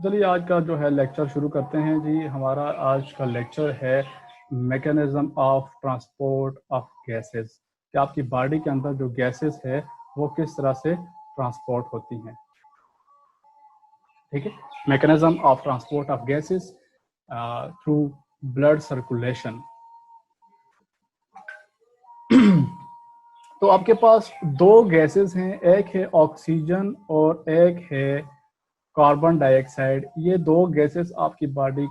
चलिए आज का जो है लेक्चर शुरू करते हैं जी। हमारा आज का लेक्चर है mechanism of transport of gases, कि आपकी बॉडी के अंदर जो गैसेस है वो किस तरह से ट्रांसपोर्ट होती हैं। ठीक है, mechanism of transport of gases through blood circulation. तो आपके पास दो गैसेस हैं, एक है ऑक्सीजन और एक है कार्बन डाइऑक्साइड। ये दो गैसेस आपकी बॉडी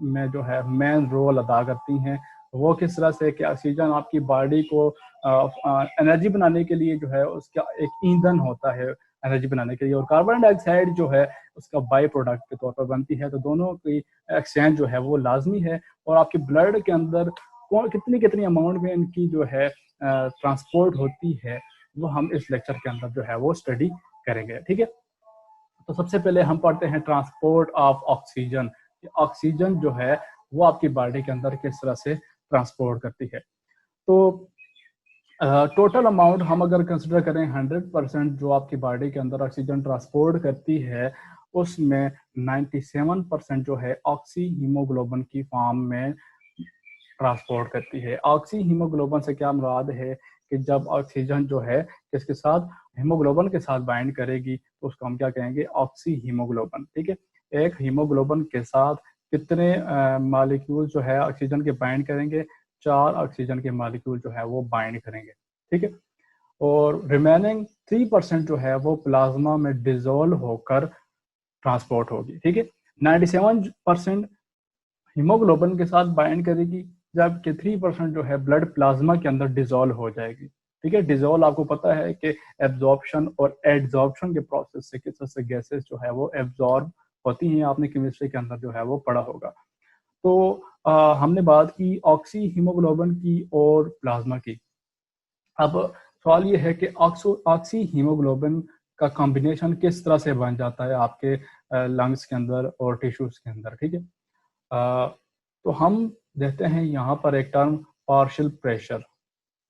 में जो है मेन रोल अदा करती हैं। वो किस तरह से कि ऑक्सीजन आपकी बॉडी को एनर्जी बनाने के लिए जो है उसका एक ईंधन होता है एनर्जी बनाने के लिए, और कार्बन डाइऑक्साइड जो है उसका बाई प्रोडक्ट के तौर पर बनती है। तो दोनों की एक्सचेंज जो है वो लाजमी है, और आपके ब्लड के अंदर कितनी कितनी अमाउंट में इनकी जो है ट्रांसपोर्ट होती है वो हम इस लेक्चर के अंदर जो है वो स्टडी करेंगे। ठीक है, तो सबसे पहले हम पढ़ते हैं ट्रांसपोर्ट ऑफ ऑक्सीजन। ऑक्सीजन जो है वो आपकी बॉडी के अंदर किस तरह से ट्रांसपोर्ट करती है। तो टोटल अमाउंट हम अगर कंसिडर करें 100% जो आपकी बॉडी के अंदर ऑक्सीजन ट्रांसपोर्ट करती है, उसमें 97% जो है ऑक्सी हीमोग्लोबिन की फॉर्म में ट्रांसपोर्ट करती है। ऑक्सी हीमोग्लोबिन से क्या मुराद है कि जब ऑक्सीजन जो है किसके साथ, हीमोग्लोबिन के साथ बाइंड करेगी तो उसको हम क्या कहेंगे, ऑक्सी हीमोग्लोबिन। ठीक है, एक हीमोग्लोबिन के साथ कितने मॉलिक्यूल जो है ऑक्सीजन के बाइंड करेंगे, 4 ऑक्सीजन के मॉलिक्यूल जो है वो बाइंड करेंगे। ठीक है, और रिमेनिंग 3% जो है वो प्लाज्मा में डिजोल्व होकर ट्रांसपोर्ट होगी। ठीक है, 97% हीमोग्लोबिन के साथ बाइंड करेगी, जबकि 3% जो है ब्लड प्लाज्मा के अंदर डिजोल्व हो जाएगी। ठीक है, डिजोल्व आपको पता है कि एब्जॉर्प्शन और एडजॉर्प्शन के प्रोसेस से किस तरह से गैसेस जो है वो एब्जॉर्ब होती हैं, आपने केमिस्ट्री के अंदर जो है वो पढ़ा होगा। तो हमने बात की ऑक्सी हीमोग्लोबिन की और प्लाज्मा की। अब सवाल ये है कि ऑक्सी हीमोग्लोबिन का कॉम्बिनेशन किस तरह से बन जाता है आपके लंग्स के अंदर और टिश्यूज के अंदर। ठीक है, तो हम देखते हैं यहाँ पर एक टर्म पार्शियल प्रेशर।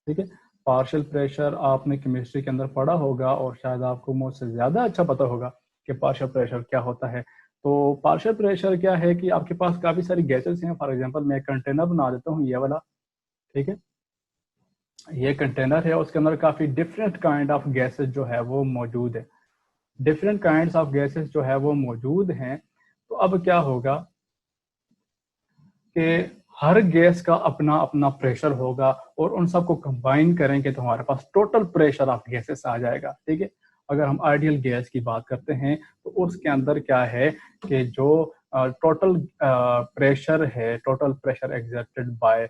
ठीक है, पार्शियल प्रेशर आपने केमिस्ट्री के अंदर पढ़ा होगा, और शायद आपको मुझसे ज़्यादा अच्छा पता होगा कि पार्शियल प्रेशर क्या होता है। तो पार्शियल प्रेशर क्या है कि आपके पास काफ़ी सारी गैसेस हैं। फॉर एग्जांपल मैं एक कंटेनर बना देता हूँ, ये वाला। ठीक है, ये कंटेनर है, उसके अंदर काफ़ी डिफरेंट काइंड ऑफ गैसेस जो है वो मौजूद है। डिफरेंट काइंड्स ऑफ गैसेस जो है वो मौजूद हैं। तो अब क्या होगा कि हर गैस का अपना अपना प्रेशर होगा, और उन सबको कंबाइन करेंगे तो हमारे पास टोटल प्रेशर ऑफ गैसेस आ जाएगा। ठीक है, अगर हम आइडियल गैस की बात करते हैं तो उसके अंदर क्या है कि जो टोटल प्रेशर है, total pressure exerted by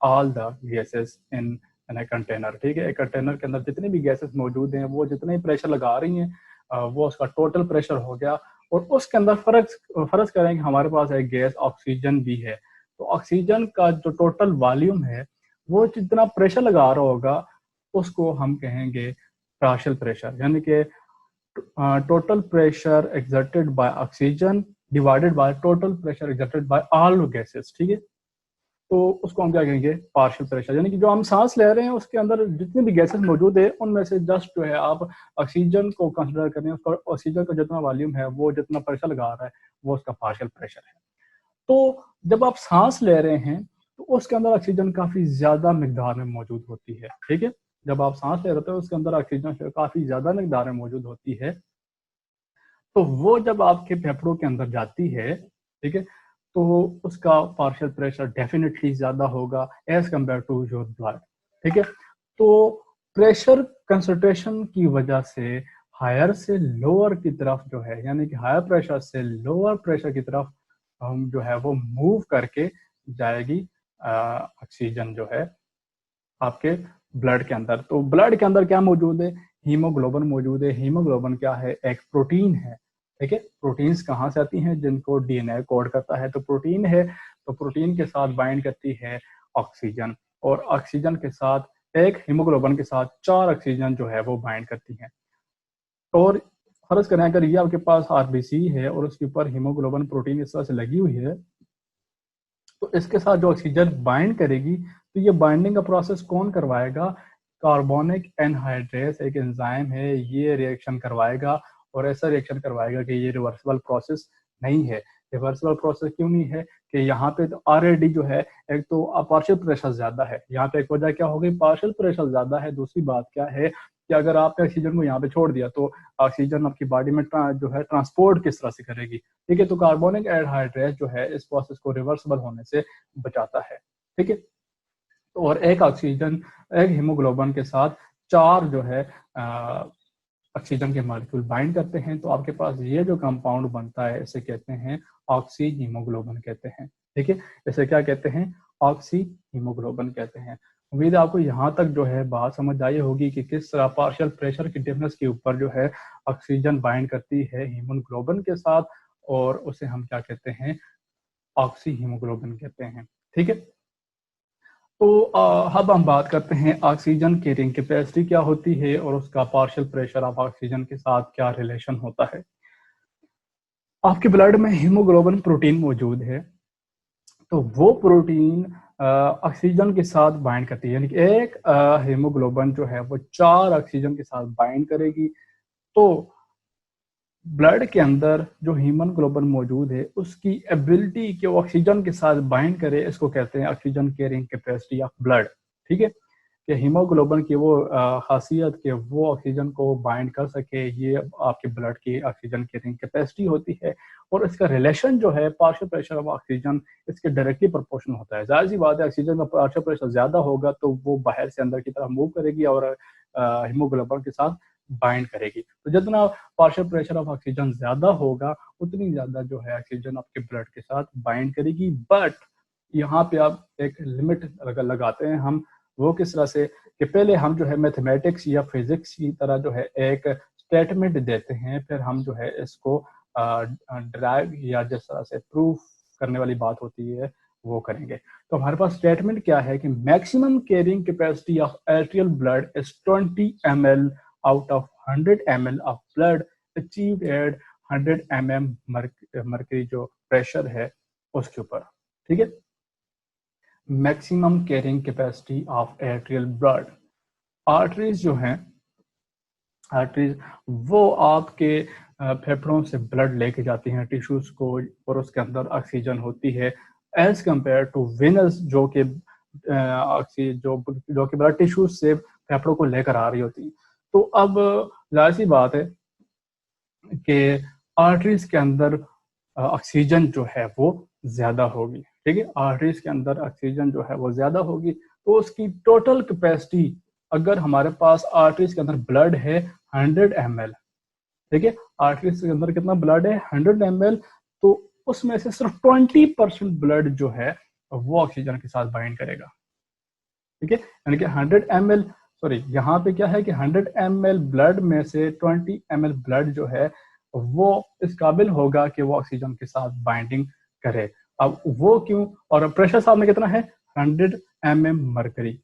all the gases in a container. ठीक है, एक कंटेनर के अंदर जितनी भी गैसेस मौजूद हैं वो जितने प्रेशर लगा रही हैं वो उसका टोटल प्रेशर हो गया। और उसके अंदर फर्ज करेंगे हमारे पास एक गैस ऑक्सीजन भी है, तो ऑक्सीजन का जो टोटल वॉल्यूम है वो जितना प्रेशर लगा रहा होगा उसको हम कहेंगे पार्शियल प्रेशर, यानी कि total pressure exerted by oxygen divided by total pressure exerted by all gases. ठीक है, तो उसको हम क्या कहेंगे, पार्शियल प्रेशर। यानी कि जो हम सांस ले रहे हैं उसके अंदर जितनी भी गैसेस मौजूद है उनमें से जस्ट जो है आप ऑक्सीजन को कंसिडर करें, उसका ऑक्सीजन का जितना वॉल्यूम है वो जितना प्रेशर लगा रहा है वो उसका पार्शियल प्रेशर है। तो जब आप सांस ले रहे हैं तो उसके अंदर ऑक्सीजन काफी ज्यादा मिकदार में मौजूद होती है। ठीक है, जब आप सांस ले रहे हो उसके अंदर ऑक्सीजन काफी ज्यादा मिकदार में मौजूद होती है। तो वो जब आपके फेफड़ों के अंदर जाती है, ठीक है, तो उसका पार्शियल प्रेशर डेफिनेटली ज्यादा होगा as compare to your blood. ठीक है, तो प्रेशर कंसंट्रेशन की वजह से हायर से लोअर की तरफ जो है, यानी कि हायर प्रेशर से लोअर प्रेशर की तरफ हम जो है वो मूव करके जाएगी ऑक्सीजन जो है आपके ब्लड के अंदर। तो ब्लड के अंदर क्या मौजूद है, हीमोग्लोबिन मौजूद है। हीमोग्लोबिन क्या है, एक प्रोटीन है। ठीक है, प्रोटीन्स कहाँ से आती हैं, जिनको डीएनए कोड करता है, तो प्रोटीन है। तो प्रोटीन के साथ बाइंड करती है ऑक्सीजन, और ऑक्सीजन के साथ एक हीमोग्लोबिन के साथ 4 ऑक्सीजन जो है वो बाइंड करती हैं। और फर्ज करें अगर ये आपके पास आरबीसी है और उसके ऊपर हीमोग्लोबिन प्रोटीन इस तरह से लगी हुई है, तो इसके साथ जो ऑक्सीजन बाइंड करेगी, तो ये बाइंडिंग का प्रोसेस कौन करवाएगा, कार्बोनिक एनहाइड्रेस एक एंजाइम है, ये रिएक्शन करवाएगा। और ऐसा रिएक्शन करवाएगा कि ये रिवर्सिबल प्रोसेस नहीं है। रिवर्सिबल प्रोसेस क्यों नहीं है कि यहाँ पे तो ऑलरेडी जो है एक तो पार्शियल प्रेशर ज्यादा है, यहाँ पे एक वजह क्या हो गई, पार्शियल प्रेशर ज्यादा है। दूसरी बात क्या है कि अगर आपने ऑक्सीजन को यहाँ पे छोड़ दिया तो ऑक्सीजन आपकी बॉडी में जो है ट्रांसपोर्ट किस तरह से करेगी, ठीक है। तो कार्बोनिक एनहाइड्रेट जो है इस प्रोसेस को रिवर्सिबल होने से बचाता है, ठीक है। और एक ऑक्सीजन, एक हीमोग्लोबिन के साथ 4 जो है ऑक्सीजन के मॉलिक्यूल बाइंड करते हैं, तो आपके पास ये जो कंपाउंड बनता है इसे कहते हैं ऑक्सी हीमोग्लोबिन कहते हैं, ठीक है। इसे क्या कहते हैं, ऑक्सी हीमोग्लोबिन कहते हैं। उम्मीद है आपको यहाँ तक जो है बात समझ आई होगी कि किस तरह पार्शियल प्रेशर की डिफरेंस के ऊपर जो है ऑक्सीजन बाइंड करती है हीमोग्लोबिन के साथ, और उसे हम क्या कहते हैं, ऑक्सी हीमोग्लोबिन कहते हैं, ठीक है। तो अब हम बात करते हैं ऑक्सीजन कैरिंग कैपेसिटी क्या होती है और उसका पार्शियल प्रेशर ऑफ ऑक्सीजन के साथ क्या रिलेशन होता है। आपके ब्लड में हीमोग्लोबिन प्रोटीन मौजूद है, तो वो प्रोटीन ऑक्सीजन के साथ बाइंड करती है, यानी कि एक हीमोग्लोबिन जो है वो 4 ऑक्सीजन के साथ बाइंड करेगी। तो ब्लड के अंदर जो हीमोग्लोबिन मौजूद है उसकी एबिलिटी कि वो ऑक्सीजन के साथ बाइंड करे, इसको कहते हैं oxygen carrying capacity of blood, ठीक है। कि हीमोग्लोबिन की वो खासियत कि वो ऑक्सीजन को बाइंड कर सके, ये आपके ब्लड की ऑक्सीजन कैरिंग कैपेसिटी होती है। और इसका रिलेशन जो है पार्शियल प्रेशर ऑफ ऑक्सीजन इसके डायरेक्टली प्रोपोर्शनल होता है। जाहिर सी बात है, ऑक्सीजन का पार्शियल प्रेशर ज्यादा होगा तो वो बाहर से अंदर की तरफ मूव करेगी और हीमोग्लोबिन के साथ बाइंड करेगी। तो जितना पार्शियल प्रेशर ऑफ ऑक्सीजन ज्यादा होगा उतनी ज्यादा जो है ऑक्सीजन आपके ब्लड के साथ बाइंड करेगी। बट यहाँ पे आप एक लिमिट लगाते हैं हम, वो किस तरह से कि पहले हम जो है मैथमेटिक्स या फिजिक्स की तरह जो है एक स्टेटमेंट देते हैं, फिर हम जो है इसको ड्राइव या जिस तरह से प्रूफ करने वाली बात होती है वो करेंगे। तो हमारे पास स्टेटमेंट क्या है कि maximum carrying capacity of arterial blood is 20 ml out of 100 ml of blood achieved at 100 mm mercury जो प्रेशर है उसके ऊपर, ठीक है। Maximum carrying capacity of arterial blood, arteries जो हैं, आर्टरीज वो आपके फेफड़ों से ब्लड लेके जाती हैं टिश्यूज को, और उसके अंदर ऑक्सीजन होती है एज कंपेयर टू वेनस जो कि जो कि ब्लड टिश्यूज से फेफड़ों को लेकर आ रही होती है। तो अब जाहिर सी बात है कि आर्टरीज के अंदर ऑक्सीजन जो है वो ज्यादा होगी, ठीक है। आर्टरीज के अंदर ऑक्सीजन जो है वो ज्यादा होगी, तो उसकी टोटल कैपेसिटी, अगर हमारे पास आर्टरीज के अंदर ब्लड है 100 ml, ठीक है, आर्टरीज के अंदर कितना ब्लड है 100 ml, तो उसमें से सिर्फ 20% ब्लड जो है वो ऑक्सीजन के साथ बाइंड करेगा, ठीक है। यानी कि 100 ml, सॉरी यहाँ पे क्या है कि 100 ml ब्लड में से 20 ml ब्लड जो है वो इस काबिल होगा कि वो ऑक्सीजन के साथ बाइंडिंग करे। अब वो क्यों, और प्रेशर सामने कितना है 100 mm मरकरी।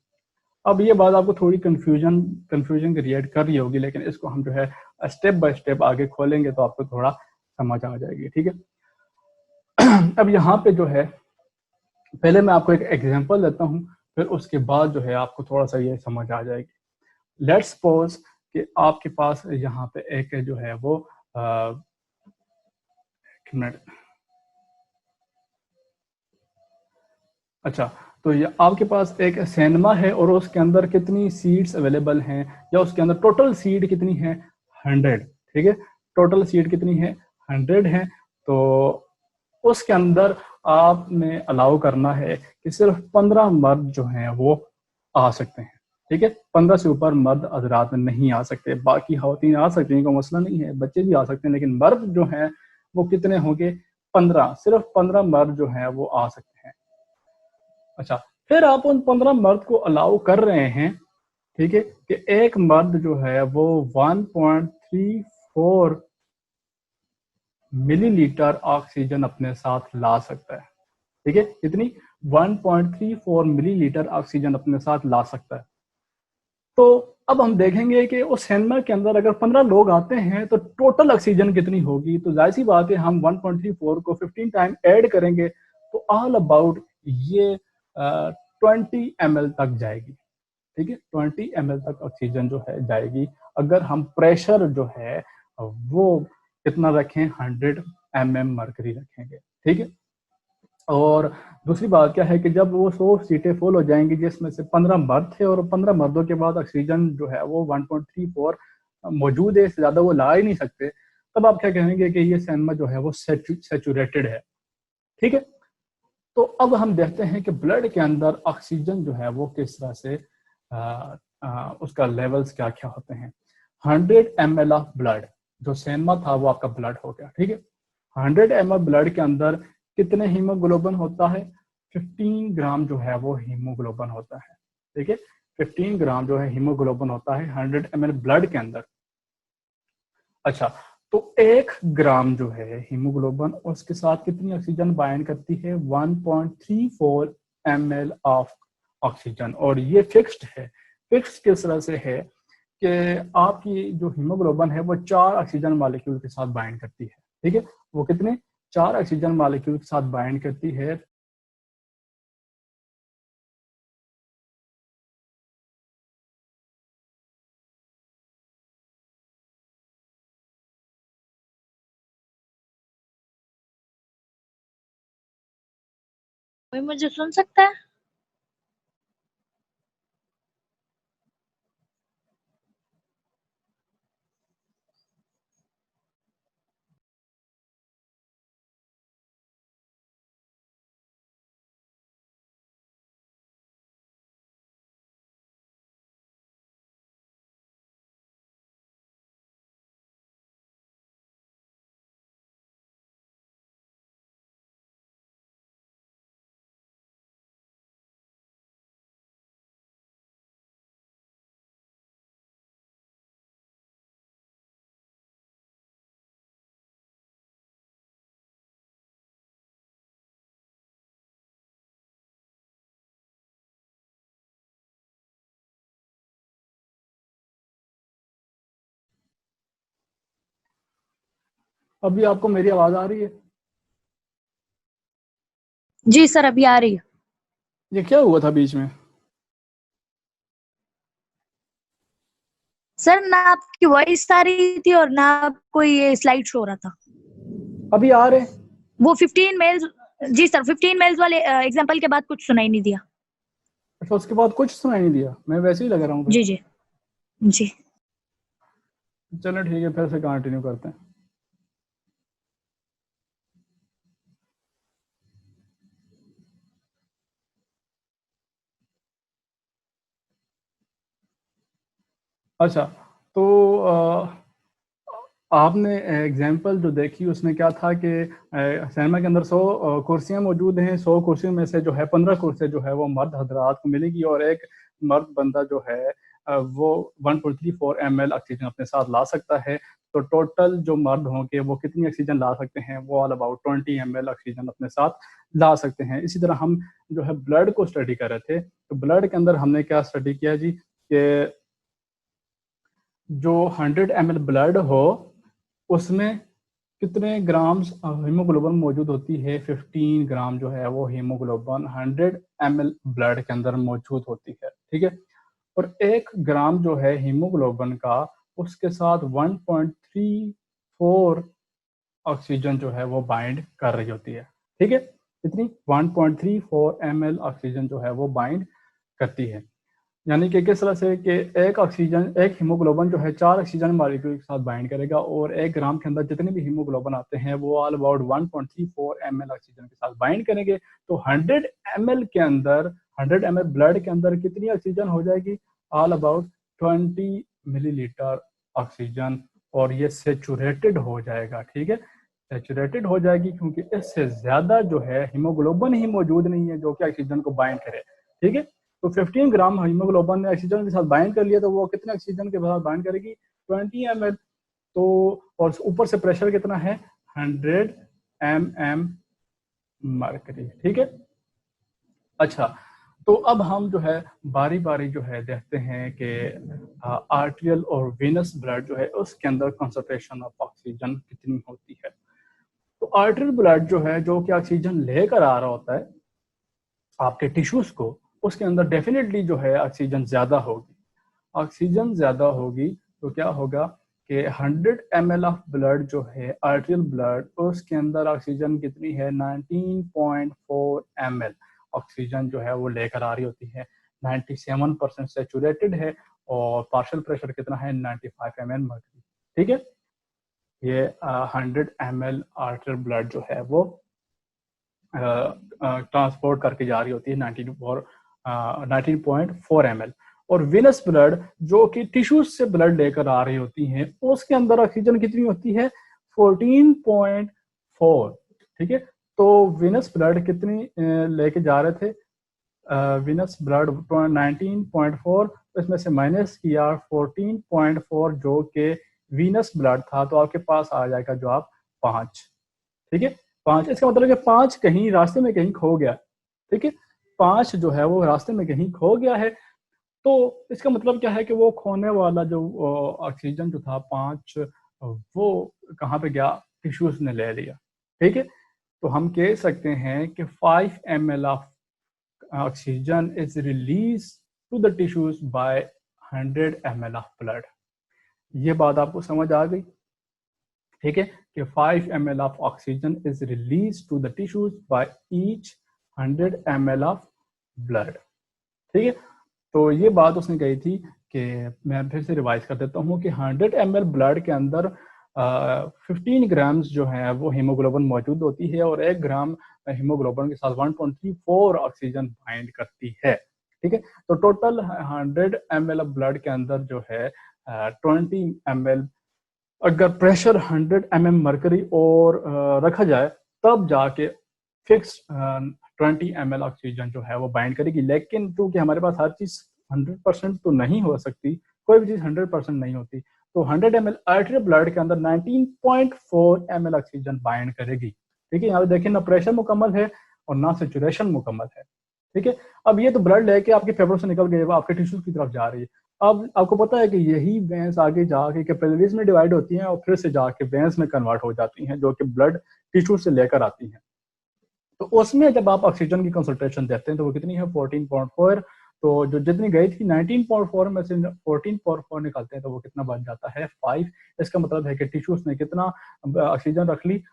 अब ये बात आपको थोड़ी कंफ्यूजन क्रिएट कर रही होगी, लेकिन इसको हम जो है स्टेप बाय स्टेप आगे खोलेंगे तो आपको थोड़ा समझ आ जाएगी, ठीक है। अब यहाँ पे जो है पहले मैं आपको एक एग्जांपल देता हूँ, फिर उसके बाद जो है आपको थोड़ा सा ये समझ आ जाएगी। लेट्स सपोज कि आपके पास यहाँ पे एक जो है वो एक मिनट, अच्छा, तो ये आपके पास एक सिनेमा है और उसके अंदर कितनी सीट्स अवेलेबल हैं, या उसके अंदर टोटल सीट कितनी है 100, ठीक है। टोटल सीट कितनी है 100 है। तो उसके अंदर आपने अलाउ करना है कि सिर्फ 15 मर्द जो हैं वो आ सकते हैं, ठीक है। 15 से ऊपर मर्द हजरात नहीं आ सकते, बाकी खवातीन आ सकती हैं, कोई मसला नहीं है, बच्चे भी आ सकते हैं, लेकिन मर्द जो हैं वो कितने होंगे 15, सिर्फ 15 मर्द जो हैं वो आ सकते हैं। अच्छा, फिर आप उन 15 मर्द को अलाउ कर रहे हैं, ठीक है, कि एक मर्द जो है वो 1.34 मिलीलीटर ऑक्सीजन अपने साथ ला सकता है, ठीक है। कितनी 1.34 मिलीलीटर ऑक्सीजन अपने साथ ला सकता है। तो अब हम देखेंगे कि उस सिनेमा के अंदर अगर 15 लोग आते हैं तो टोटल ऑक्सीजन कितनी होगी। तो जाहिर सी बात है हम 1.34 को 15 टाइम ऐड करेंगे तो ऑल अबाउट ये 20 ml तक जाएगी, ठीक है। 20 ml तक ऑक्सीजन जो है जाएगी, अगर हम प्रेशर जो है वो कितना रखें 100 मरकरी रखेंगे, ठीक है। और दूसरी बात क्या है कि जब वो 100 सीटें फुल हो जाएंगी, जिसमें से 15 मर्द थे और 15 मर्दों के बाद ऑक्सीजन जो है वो 1.34 मौजूद है, इससे ज़्यादा वो ला ही नहीं सकते, तब आप क्या कहेंगे कि ये सिनेमा जो है वो सेचुरेटेड है, ठीक है। तो अब हम देखते हैं कि ब्लड के अंदर ऑक्सीजन जो है वो किस तरह से उसका लेवल्स क्या क्या होते हैं। 100 ml ऑफ ब्लड, जो सिनेमा था वो आपका ब्लड हो गया, ठीक है। 100 ml ब्लड के अंदर कितने हीमोग्लोबिन होता है? 15 ग्राम जो है वो हीमोग्लोबिन होता है, ठीक है। 15 ग्राम जो है हीमोग्लोबिन होता है 100 ml ब्लड के अंदर। अच्छा, तो 1 ग्राम जो है हीमोग्लोबिन, उसके साथ कितनी ऑक्सीजन बाइंड करती है? 1.34 ml ऑफ ऑक्सीजन। और ये फिक्स्ड है। फिक्स्ड किस तरह से है कि आपकी जो हीमोग्लोबिन है वो 4 ऑक्सीजन मॉलिक्यूल के साथ बाइंड करती है, ठीक है। वो कितने? 4 ऑक्सीजन मॉलिक्यूल के साथ बाइंड करती है। कोई मुझे सुन सकता है? अभी आपको मेरी आवाज आ रही है? जी सर, अभी आ रही है। ये क्या हुआ था बीच में? सर ना आपकी वॉइस आ रही थी और ना आपको ये स्लाइड शो हो रहा था। अभी आ रहे? वो 15 मेल्स, जी सर 15 मेल्स वाले एग्जांपल के बाद कुछ सुनाई नहीं दिया। अच्छा, उसके बाद कुछ सुनाई नहीं दिया? मैं वैसे ही लगा रहा हूँ जी फिर। जी जी। चलो ठीक है, फिर से कंटिन्यू करते हैं। अच्छा, तो आपने एग्जाम्पल जो देखी उसमें क्या था कि सिनेमा के अंदर 100 कुर्सियां मौजूद हैं। 100 कुर्सियों में से जो है 15 कुर्सियां जो है वो मर्द हजरात को मिलेगी, और एक मर्द बंदा जो है वो 1.34 ml ऑक्सीजन अपने साथ ला सकता है। तो टोटल जो मर्द होंगे वो कितनी ऑक्सीजन ला सकते हैं? वो ऑल अबाउट 20 ml ऑक्सीजन अपने साथ ला सकते हैं। इसी तरह हम जो है ब्लड को स्टडी कर रहे थे, तो ब्लड के अंदर हमने क्या स्टडी किया जी, कि जो 100 ml ब्लड हो उसमें कितने ग्राम्स हीमोग्लोबिन मौजूद होती है? 15 ग्राम जो है वो हीमोग्लोबिन 100 ml ब्लड के अंदर मौजूद होती है, ठीक है। और 1 ग्राम जो है हीमोग्लोबिन का, उसके साथ 1.34 ऑक्सीजन जो है वो बाइंड कर रही होती है, ठीक है। कितनी? 1.34 ml ऑक्सीजन जो है वो बाइंड करती है। यानी कि किस तरह से कि एक ऑक्सीजन, एक हीमोग्लोबिन जो है 4 ऑक्सीजन मॉलिक्यूल के साथ बाइंड करेगा, और 1 ग्राम के अंदर जितने भी हीमोग्लोबिन आते हैं वो ऑल अबाउट 1.34 ml ऑक्सीजन के साथ बाइंड करेंगे। तो 100 ml के अंदर, 100 ml ब्लड के अंदर कितनी ऑक्सीजन हो जाएगी? All about 20 millilitre oxygen. और ये सेचुरेटेड हो जाएगा, ठीक है। सेचुरेटेड हो जाएगी क्योंकि इससे ज्यादा जो है हीमोग्लोबिन ही मौजूद नहीं है जो कि ऑक्सीजन को बाइंड करे, ठीक है। तो 15 ग्राम हीमोग्लोबिन ने ऑक्सीजन के साथ बाइंड कर लिया, तो वो कितने ऑक्सीजन के साथ बाइंड करेगी? 20 ml। तो और ऊपर से प्रेशर कितना है? 100 mm मरकरी, ठीक है। अच्छा, तो अब हम जो है बारी बारी जो है देखते हैं कि आर्टियल और वेनस ब्लड जो है उसके अंदर कंसंट्रेशन ऑफ ऑक्सीजन कितनी होती है। तो आर्टियल ब्लड जो है, जो कि ऑक्सीजन लेकर आ रहा होता है आपके टिश्यूज को, उसके अंदर डेफिनेटली जो है ऑक्सीजन ज्यादा होगी। ऑक्सीजन ज्यादा होगी तो क्या होगा कि 100 ml ऑफ ब्लड जो है आर्टेरियल ब्लड, उसके अंदर ऑक्सीजन कितनी है 19.4 ml ऑक्सीजन जो है वो लेकर आ रही होती है। 97% सेचुरेटेड है और पार्शियल प्रेशर कितना है 95 ml मर्क्यूरी। ठीक है, ये 100 ml आर्टेरियल ब्लड जो है वो ट्रांसपोर्ट करके जा रही होती है 19.4 ml। और विनस ब्लड जो कि टिश्यूज से ब्लड लेकर आ रही होती हैं, उसके अंदर ऑक्सीजन कितनी होती है 14.4। ठीक है, तो विनस ब्लड कितनी लेके जा रहे थे, विनस ब्लड 19.4, इसमें से माइनस किया 14.4 जो कि वीनस ब्लड था, तो आपके पास आ जाएगा जवाब 5। ठीक है, 5, इसका मतलब कि 5 कहीं रास्ते में कहीं खो गया। ठीक है, 5 जो है वो रास्ते में कहीं खो गया है। तो इसका मतलब क्या है कि वो खोने वाला जो ऑक्सीजन जो था 5, वो कहाँ पे गया, टिश्यूज ने ले लिया। ठीक है, तो हम कह सकते हैं कि 5 ml of oxygen is release to the tissues by 100 ml of blood. ये बात आपको समझ आ गई। ठीक है, कि 5 ml of oxygen is release to the tissues by each 100 ml of blood. ठीक है, तो ये बात उसने कही थी कि मैं फिर से रिवाइज कर देता हूँ कि 100 ml ब्लड के अंदर 15 ग्राम्स जो है वो हीमोग्लोबिन मौजूद होती है और 1 ग्राम हीमोग्लोबिन के साथ 1.34 ऑक्सीजन बाइंड करती है। ठीक है, तो टोटल 100 ml ब्लड के अंदर जो है 20 ml, अगर प्रेशर 100 mm मरकरी और रखा जाए तब जाके फिक्स 20 ml ऑक्सीजन जो है वो बाइंड करेगी। लेकिन क्योंकि हमारे पास हर चीज 100% तो नहीं हो सकती, कोई भी चीज 100% नहीं होती, तो 100 ml आर्टेरियल ब्लड के अंदर 19.4 ml ऑक्सीजन बाइंड करेगी। ठीक है, यहाँ पे देखिए ना प्रेशर मुकम्मल है और ना सेचुरेशन मुकम्मल है। ठीक है, अब ये तो ब्लड लेके आपके फेफड़ों से निकल गई, वो आपके टिश्यूज की तरफ जा रही है। अब आपको पता है कि यही वेंस आगे जाके कैपिलरीज में डिवाइड होती हैं और फिर से जाके वेंस में कन्वर्ट हो जाती हैं, जो कि ब्लड टिश्यू से लेकर आती हैं। तो उसमें जब आप ऑक्सीजन की कंसंट्रेशन देते हैं तो वो कितनी है 14.4। तो जो जितनी गई थी 19.4 में से 14.4 निकालते हैं तो वो कितना बन जाता है 5। इसका मतलब है कि टिश्यूज ने कितना ऑक्सीजन रख ली,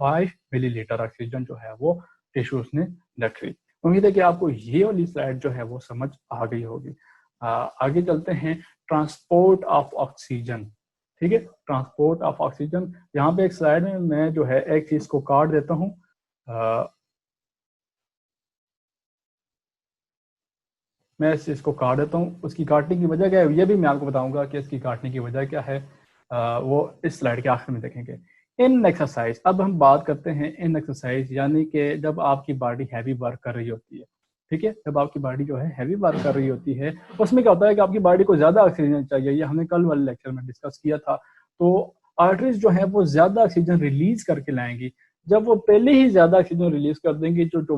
5 मिलीलीटर ऑक्सीजन जो है वो टिश्यूज ने रख ली। उम्मीद है कि आपको ये वाली स्लाइड जो है वो समझ आ गई होगी। आगे चलते हैं, ट्रांसपोर्ट ऑफ ऑक्सीजन। ठीक है, ट्रांसपोर्ट ऑफ ऑक्सीजन, यहाँ पे एक स्लाइड में मैं जो है एक चीज को काट देता हूँ। मैं इस चीज को काट देता हूँ, उसकी काटने की वजह क्या है ये भी मैं आपको बताऊंगा कि इसकी काटने की वजह क्या है। वो इस स्लाइड के आखिर में देखेंगे। इन एक्सरसाइज, अब हम बात करते हैं इन एक्सरसाइज, यानी कि जब आपकी बॉडी हैवी वर्क कर रही होती है। ठीक है, जब आपकी बॉडी जो है हैवी वर्क कर रही होती है, उसमें क्या होता है कि आपकी बॉडी को ज्यादा ऑक्सीजन चाहिए, ये हमने कल वाले लेक्चर में डिस्कस किया था। तो आर्टरीज जो है वो ज्यादा ऑक्सीजन रिलीज करके लाएंगी। जब वो पहले ही ज्यादा ऑक्सीजन रिलीज कर देंगी तो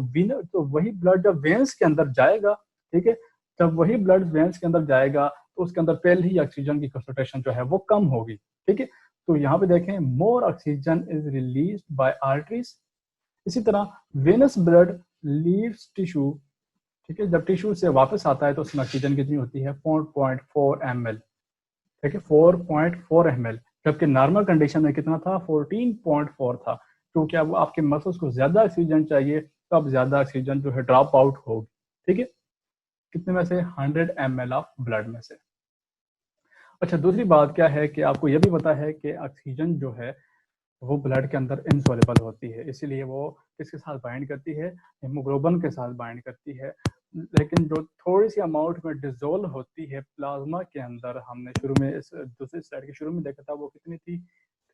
वही ब्लड जब वेंस के अंदर जाएगा, ठीक है, जब वही ब्लड वेंस के अंदर जाएगा तो उसके अंदर पहले ही ऑक्सीजन की कंसंट्रेशन जो है वो कम होगी। ठीक है, तो यहाँ पे देखें मोर oxygen is release by arteries. इसी तरह वेनस ब्लड लीव्स टिश्यू। ठीक है, जब टिश्यू से वापस आता है तो उसमें ऑक्सीजन कितनी होती है 4.4 ml। ठीक है, 4.4 ml, जबकि नॉर्मल कंडीशन में कितना था 14.4 था। क्योंकि अब आपके मसल्स को ज्यादा ऑक्सीजन चाहिए, तो अब ज्यादा ऑक्सीजन जो है ड्रॉप आउट होगी। ठीक है, कितने में से 100 ml ऑफ ब्लड में से। अच्छा, दूसरी बात क्या है कि आपको यह भी पता है कि ऑक्सीजन जो है वो ब्लड के अंदर इनसोलेबल होती है, इसीलिए वो किसके साथ बाइंड करती है, हीमोग्लोबिन के साथ बाइंड करती है। लेकिन जो थोड़ी सी अमाउंट में डिजोल्व होती है प्लाज्मा के अंदर, हमने शुरू में इस दूसरी स्लाइड के शुरू में देखा था, वो कितनी थी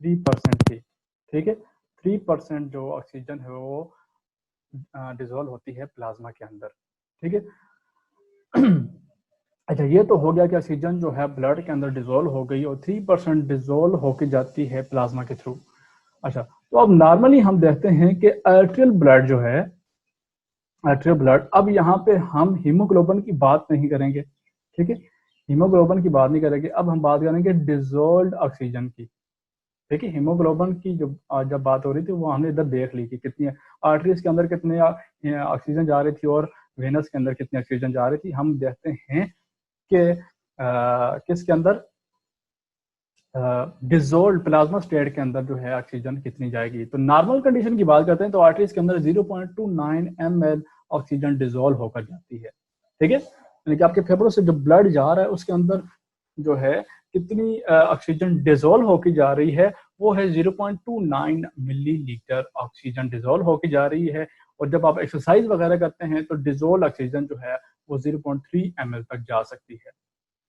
3% थी। ठीक है, 3% जो ऑक्सीजन है वो डिजोल्व होती है प्लाज्मा के अंदर। ठीक है, अच्छा, ये तो हो गया कि ऑक्सीजन जो है ब्लड के अंदर डिजोल्व हो गई और 3% डिजोल्व होके जाती है प्लाज्मा के थ्रू। अच्छा, तो अब नॉर्मली हम देखते हैं कि आर्टेरियल ब्लड जो है, आर्टेरियल ब्लड, अब यहाँ पे हम हीमोग्लोबिन की बात नहीं करेंगे। ठीक है, हीमोग्लोबिन की बात नहीं करेंगे, अब हम बात करेंगे डिजोल्व्ड ऑक्सीजन की। ठीक है, हीमोग्लोबिन की जब बात हो रही थी वो हमने इधर देख ली कि कितनी आर्टरीज के अंदर कितने ऑक्सीजन जा रही थी और वेनस के अंदर कितनी ऑक्सीजन जा रही थी। हम देखते हैं कि किसके अंदर, डिजोल्व प्लाज्मा स्टेट के अंदर जो है ऑक्सीजन कितनी जाएगी। तो नॉर्मल कंडीशन की बात करते हैं तो आर्टरीज के अंदर 0.29 ml ऑक्सीजन डिजोल्व होकर जाती है, ठीक है। यानी कि आपके फेफड़ों से जो ब्लड जा रहा है उसके अंदर जो है कितनी ऑक्सीजन डिजोल्व होकर जा रही है, वो है 0.29 मिलीलीटर ऑक्सीजन डिजोल्व होकर जा रही है। और जब आप एक्सरसाइज वगैरह करते हैं तो डिजोल्व ऑक्सीजन जो है वो 0.3 ml तक जा सकती है,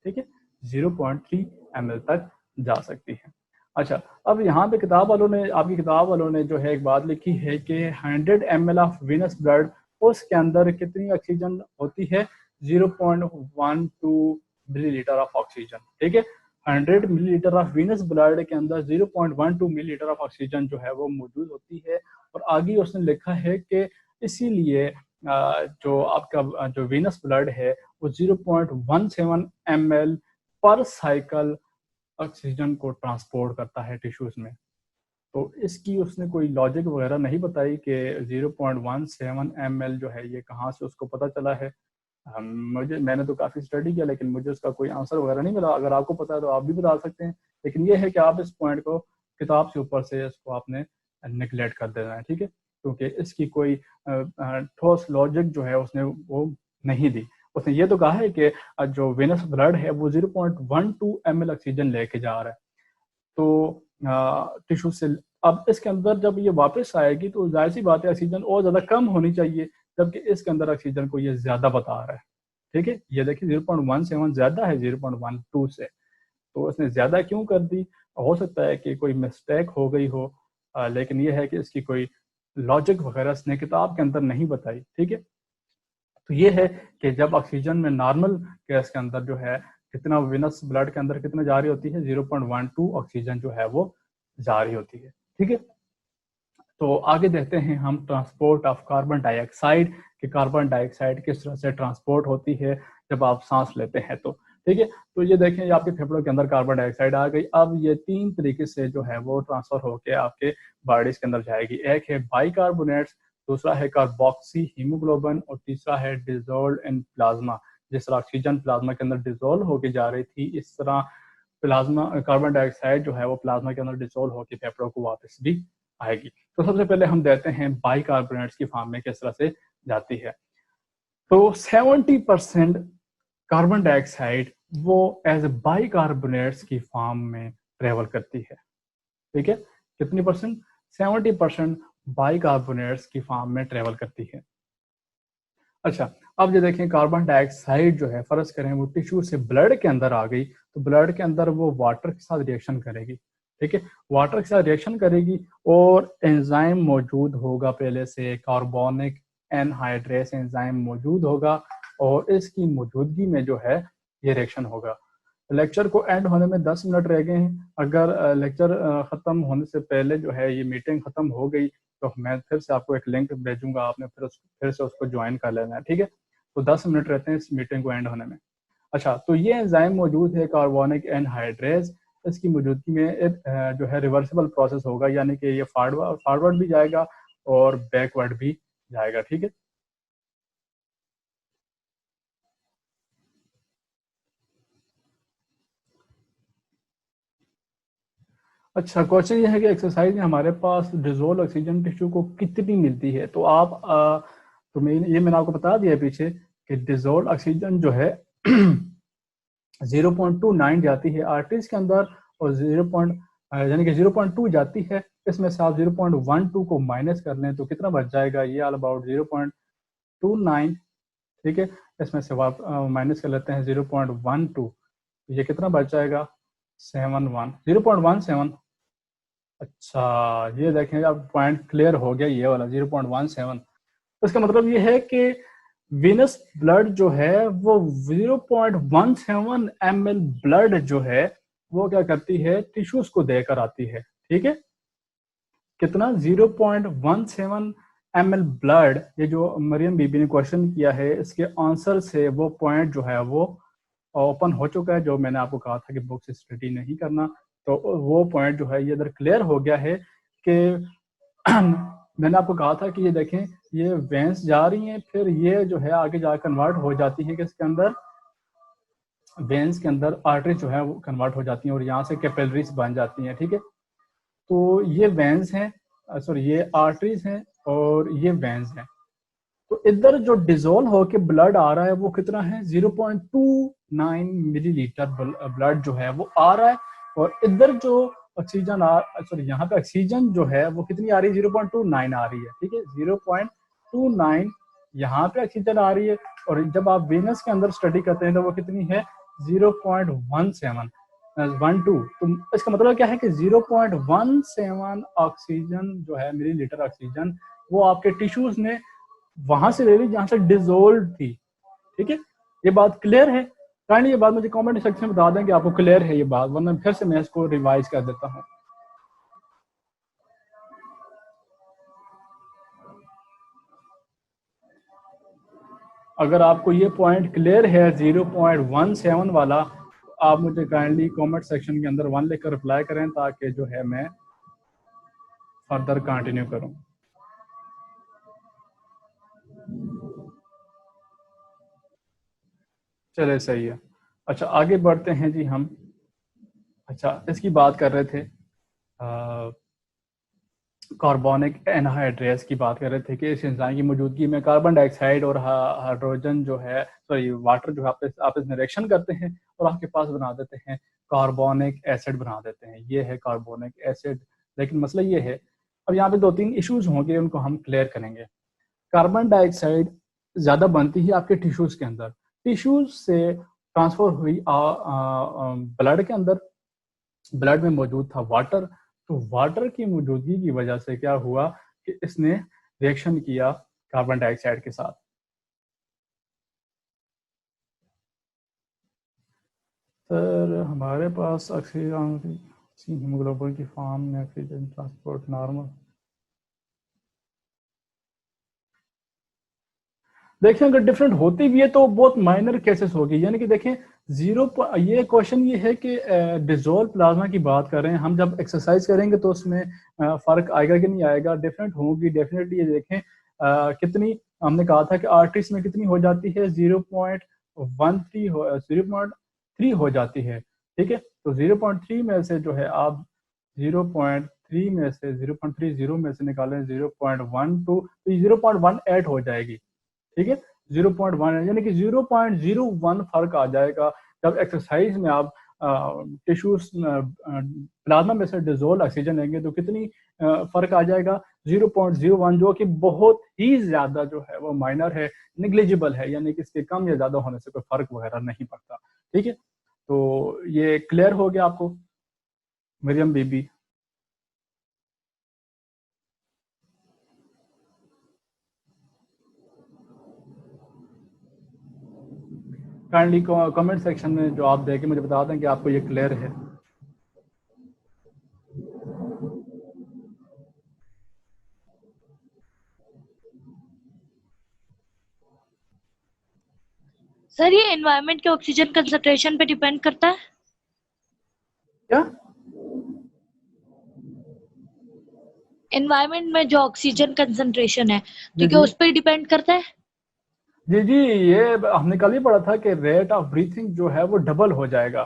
ठीक है, 0.3 ml तक जा सकती है। अच्छा, अब यहाँ पे किताब वालों ने, आपकी किताब वालों ने जो है एक बात लिखी है कि 100 ml ऑफ वीनस ब्लड, उसके अंदर कितनी ऑक्सीजन होती है, 0.12 मिलीलीटर ऑफ ऑक्सीजन, ठीक है। 100 मिलीलीटर ऑफ वीनस ब्लड के अंदर 0.12 मिलीलीटर ऑफ ऑक्सीजन जो है वो मौजूद होती है। और आगे उसने लिखा है कि इसीलिए जो आपका जो वीनस ब्लड है वो 0.17 ml पर साइकिल ऑक्सीजन को ट्रांसपोर्ट करता है टिश्यूज में। तो इसकी उसने कोई लॉजिक वगैरह नहीं बताई कि 0.17 ml जो है ये कहाँ से उसको पता चला है। मैंने तो काफ़ी स्टडी किया लेकिन मुझे उसका कोई आंसर वगैरह नहीं मिला। अगर आपको पता है तो आप भी बता सकते हैं, लेकिन ये है कि आप इस पॉइंट को किताब से ऊपर से इसको आपने निगलेक्ट कर देना है, ठीक है, क्योंकि इसकी कोई ठोस लॉजिक जो है उसने वो नहीं दी। उसने ये तो कहा है कि जो वेनस ब्लड है वो 0.12 ml ऑक्सीजन लेके जा रहा है तो टिश्यू से। अब इसके अंदर जब ये वापस आएगी तो जाहिर सी बात है ऑक्सीजन और ज़्यादा कम होनी चाहिए, जबकि इसके अंदर ऑक्सीजन को ये ज़्यादा बता रहा है, ठीक है। ये देखिए 0.17 ज़्यादा है 0.12 से, तो इसने ज़्यादा क्यों कर दी। हो सकता है कि कोई मिस्टेक हो गई हो, लेकिन ये है कि इसकी कोई लॉजिक वगैरह इसने किताब के अंदर नहीं बताई, ठीक है। तो ये है कि जब ऑक्सीजन में नॉर्मल गैस के अंदर जो है कितना विनस ब्लड के अंदर कितना जारी होती है, 0.12 ऑक्सीजन जो है वो जारी होती है, ठीक है। तो आगे देखते हैं हम ट्रांसपोर्ट ऑफ कार्बन डाइऑक्साइड, कि कार्बन डाइऑक्साइड किस तरह से ट्रांसपोर्ट होती है जब आप सांस लेते हैं तो, ठीक है। तो ये देखें, ये आपके फेफड़ों के अंदर कार्बन डाइऑक्साइड आ गई। अब ये 3 तरीके से जो है वो ट्रांसफर होकर आपके बॉडीज के अंदर जाएगी। एक है बाइकार्बोनेट्स, दूसरा है कार्बोक्सी हीमोग्लोबिन और तीसरा है डिजोल्व इन प्लाज्मा। जिस तरह ऑक्सीजन प्लाज्मा के अंदर डिजोल्व होकर जा रही थी, इस तरह प्लाज्मा कार्बन डाइऑक्साइड जो है वो प्लाज्मा के अंदर डिसॉल्व होकर फेफड़ों को वापस भी आएगी। तो सबसे पहले हम देखते हैं बाइकार्बोनेट्स की फॉर्म में किस तरह से जाती है। तो 70% कार्बन डाइऑक्साइड वो एज बाइकार्बोनेट्स की फॉर्म में ट्रेवल करती है, ठीक है। कितनी परसेंट? 70% बाइकार्बोनेट्स की फॉर्म में ट्रेवल करती है। अच्छा, अब ये देखें कार्बन डाइऑक्साइड जो है, फर्ज करें वो टिश्यू से ब्लड के अंदर आ गई, तो ब्लड के अंदर वो वाटर के साथ रिएक्शन करेगी, ठीक है। वाटर के साथ रिएक्शन करेगी और एंजाइम मौजूद होगा, पहले से कार्बोनिक एनहाइड्रेस एंजाइम मौजूद होगा और इसकी मौजूदगी में जो है ये रिएक्शन होगा। लेक्चर को एंड होने में 10 मिनट रह गए हैं। अगर लेक्चर ख़त्म होने से पहले जो है ये मीटिंग ख़त्म हो गई तो मैं फिर से आपको एक लिंक भेजूंगा, आपने फिर से उसको ज्वाइन कर लेना है, ठीक है। तो 10 मिनट रहते हैं इस मीटिंग को एंड होने में। अच्छा, तो ये एंजाइम मौजूद है कार्बोनिक एनहाइड्रेज, इसकी मौजूदगी में जो है रिवर्सिबल प्रोसेस होगा, यानी कि ये फॉरवर्ड भी जाएगा और बैकवर्ड भी जाएगा, ठीक है। अच्छा, क्वेश्चन ये है कि एक्सरसाइज में हमारे पास डिजोल्व ऑक्सीजन टिश्यू को कितनी मिलती है। तो आप तो मैंने आपको बता दिया पीछे कि डिजोल्व ऑक्सीजन जो है 0.29 जाती है आर्टरीज के अंदर और 0.2 जाती है। इसमें से आप 0.12 को माइनस कर लें तो कितना बच जाएगा, ये ऑल अबाउट 0.29, ठीक है। इसमें से आप माइनस कर लेते हैं 0.12, ये कितना बच जाएगा, 0.17। अच्छा, ये देखें अब पॉइंट क्लियर हो गया, ये वाला 0.17। तो इसका मतलब ये है कि वीनस ब्लड जो है वो 0.17 ml ब्लड जो है वो क्या करती है, टिश्यूज को देकर आती है, ठीक है। कितना? 0.17 ml ब्लड। ये जो मरियम बीबी ने क्वेश्चन किया है इसके आंसर से वो पॉइंट जो है वो ओपन हो चुका है, जो मैंने आपको कहा था कि बुक से स्टडी नहीं करना। तो वो पॉइंट जो है ये इधर क्लियर हो गया है कि मैंने आपको कहा था कि ये देखें, ये वेंस जा रही हैं, फिर ये जो है आगे जाकर कन्वर्ट हो जाती है किसके अंदर, वेन्स के अंदर आर्टरीज जो है वो कन्वर्ट हो जाती हैं और यहाँ से कैपिलरीज बन जाती हैं, ठीक है। तो ये वेन्स हैं, सॉरी ये आर्टरीज हैं और ये वेन्स हैं। तो इधर जो डिजोल्व होके ब्लड आ रहा है वो कितना है, 0.29 मिलीलीटर ब्लड जो है वो आ रहा है। और इधर जो ऑक्सीजन सॉरी यहाँ पे ऑक्सीजन जो है वो कितनी आ रही है, 0.29 आ रही है, ठीक है। 0.29 यहाँ पे ऑक्सीजन आ रही है। और जब आप वेनस के अंदर स्टडी करते हैं तो वो कितनी है, 0.1712। तो इसका मतलब क्या है कि 0.17 ऑक्सीजन जो है, मिलीलीटर ऑक्सीजन, वो आपके टिश्यूज ने वहां से ले ली जहां से डिजोल्व थी, ठीक है। ये बात क्लियर है? काइंडली ये बात मुझे कमेंट सेक्शन में बता दें कि आपको क्लियर है ये बात, वरना फिर से मैं इसको रिवाइज कर देता हूँ। अगर आपको ये पॉइंट क्लियर है 0.17 वाला, तो आप मुझे काइंडली कमेंट सेक्शन के अंदर 1 लिखकर रिप्लाई करें ताकि जो है मैं फर्दर कंटिन्यू करूं। चले सही है। अच्छा आगे बढ़ते हैं जी हम। अच्छा इसकी बात कर रहे थे, कार्बोनिक एनहाइड्रेस की बात कर रहे थे कि इस एंजाइम की मौजूदगी में कार्बन डाइऑक्साइड और हाइड्रोजन जो है, सॉरी वाटर जो है आपस में रिएक्शन करते हैं और आपके पास बना देते हैं कार्बोनिक एसिड बना देते हैं। ये है कार्बोनिक एसिड। लेकिन मसला ये है, अब यहाँ पे 2-3 इश्यूज होंगे, उनको हम क्लियर करेंगे। कार्बन डाइऑक्साइड ज्यादा बनती है आपके टिश्यूज के अंदर, टिश्यूज से ट्रांसफर हुई ब्लड के अंदर, ब्लड में मौजूद था वाटर। तो वाटर की मौजूदगी की वजह से क्या हुआ कि इसने रिएक्शन किया कार्बन डाइऑक्साइड के साथ। सर हमारे पास ऑक्सीजन हीमोग्लोबिन की फॉर्म में ऑक्सीजन ट्रांसपोर्ट नॉर्मल। देखें अगर डिफरेंट होती भी है तो बहुत माइनर केसेस होगी, यानी कि देखें ये क्वेश्चन ये है कि डिजोल्व प्लाज्मा की बात कर रहे हैं हम, जब एक्सरसाइज करेंगे तो उसमें फर्क आएगा कि नहीं आएगा, डिफरेंट होगी डेफिनेटली। ये देखें कितनी, हमने कहा था कि आर्टिस्ट में कितनी हो जाती है, 0.3 हो जाती है, ठीक है। तो 0.3 में से जो है आप 0.3 में से 0.30 में से निकालें 0.12, तो 0.18 हो जाएगी, ठीक है। 0.1 यानी कि 0.01 फर्क आ जाएगा जब एक्सरसाइज में आप टिश्यूज प्लाज्मा में से डिजोल्व ऑक्सीजन लेंगे तो कितनी फर्क आ जाएगा, 0.01, जो कि बहुत ही ज्यादा जो है वो माइनर है, निग्लिजिबल है, यानी कि इसके कम या ज्यादा होने से कोई फर्क वगैरह नहीं पड़ता, ठीक है। तो ये क्लियर हो गया आपको मरियम बीबी? काइंडली कमेंट सेक्शन में जो आप देखें मुझे बता दें कि आपको ये क्लियर है। सर ये एनवायरनमेंट के ऑक्सीजन कंसंट्रेशन पे डिपेंड करता है क्या? एनवायरनमेंट में जो ऑक्सीजन कंसंट्रेशन है जी तो क्या जी उस पर डिपेंड करता है? जी जी, ये हमने कल ही पढ़ा था कि रेट ऑफ ब्रीथिंग जो है वो डबल हो जाएगा।